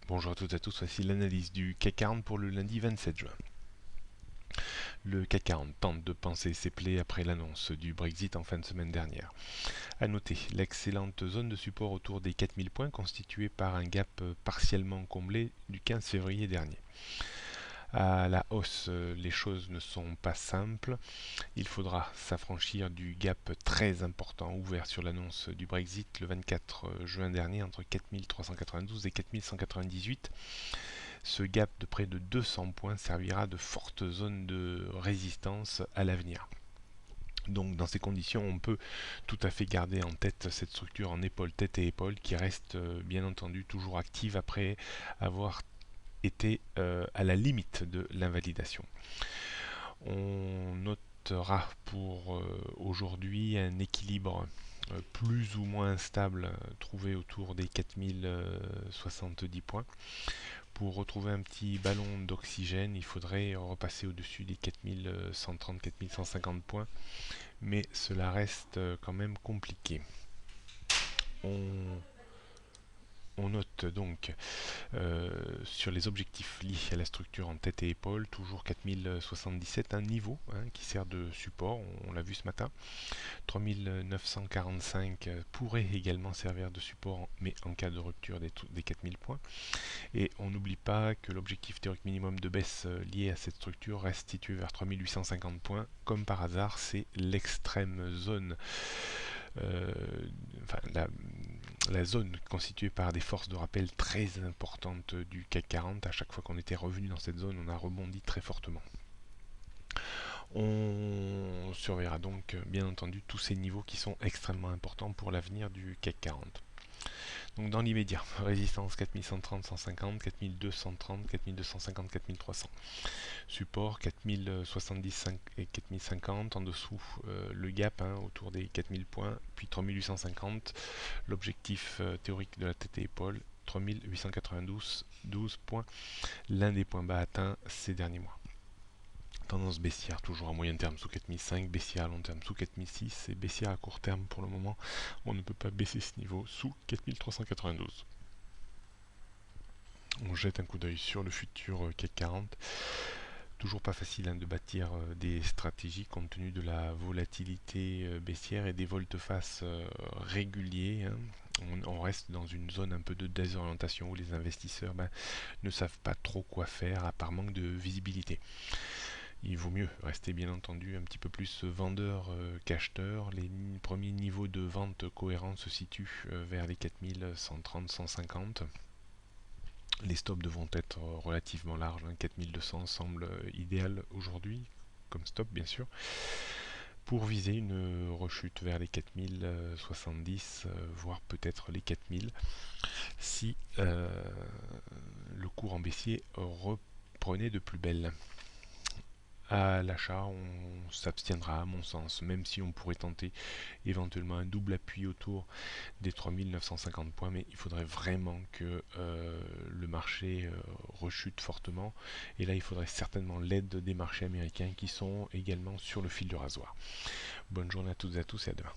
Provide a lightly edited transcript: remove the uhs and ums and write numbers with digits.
Bonjour à toutes et à tous, voici l'analyse du CAC 40 pour le lundi 27 juin. Le CAC 40 tente de panser ses plaies après l'annonce du Brexit en fin de semaine dernière. A noter l'excellente zone de support autour des 4000 points constituée par un gap partiellement comblé du 15 février dernier. À la hausse, les choses ne sont pas simples. Il faudra s'affranchir du gap très important ouvert sur l'annonce du Brexit le 24 juin dernier entre 4392 et 4198. Ce gap de près de 200 points servira de forte zone de résistance à l'avenir. Donc dans ces conditions, on peut tout à fait garder en tête cette structure en épaule, tête et épaule qui reste bien entendu toujours active après avoir été à la limite de l'invalidation. On notera pour aujourd'hui un équilibre plus ou moins stable trouvé autour des 4070 points. Pour retrouver un petit ballon d'oxygène, il faudrait repasser au-dessus des 4130-4150 points, mais cela reste quand même compliqué. On note donc sur les objectifs liés à la structure en tête et épaule, toujours 4077, un niveau qui sert de support, on l'a vu ce matin. 3945 pourrait également servir de support, mais en cas de rupture des 4000 points. Et on n'oublie pas que l'objectif théorique minimum de baisse lié à cette structure reste situé vers 3850 points. Comme par hasard, c'est l'extrême zone, enfin la zone constituée par des forces de rappel très importantes du CAC 40. À chaque fois qu'on était revenu dans cette zone, on a rebondi très fortement. On surveillera donc bien entendu tous ces niveaux qui sont extrêmement importants pour l'avenir du CAC 40. Donc dans l'immédiat, résistance 4130-150, 4230, 4250, 4300. Support 4075 et 4050, en dessous le gap autour des 4000 points, puis 3850, l'objectif théorique de la tête et épaule, 3892 12 points, l'un des points bas atteints ces derniers mois. Tendance baissière toujours à moyen terme sous 4005, baissière à long terme sous 4006 et baissière à court terme pour le moment. On ne peut pas baisser ce niveau sous 4392. On jette un coup d'œil sur le futur CAC 40. Toujours pas facile de bâtir des stratégies compte tenu de la volatilité baissière et des volte-face réguliers. On reste dans une zone un peu de désorientation où les investisseurs ne savent pas trop quoi faire par manque de visibilité. Il vaut mieux rester bien entendu un petit peu plus vendeur qu'acheteur. Les premiers niveaux de vente cohérents se situent vers les 4130-150. Les stops devront être relativement larges. 4200 semble idéal aujourd'hui, comme stop bien sûr, pour viser une rechute vers les 4070, voire peut-être les 4000, si le cours en baissier reprenait de plus belle. À l'achat, on s'abstiendra à mon sens, même si on pourrait tenter éventuellement un double appui autour des 3950 points, mais il faudrait vraiment que le marché rechute fortement, et là il faudrait certainement l'aide des marchés américains qui sont également sur le fil du rasoir. Bonne journée à toutes et à tous et à demain.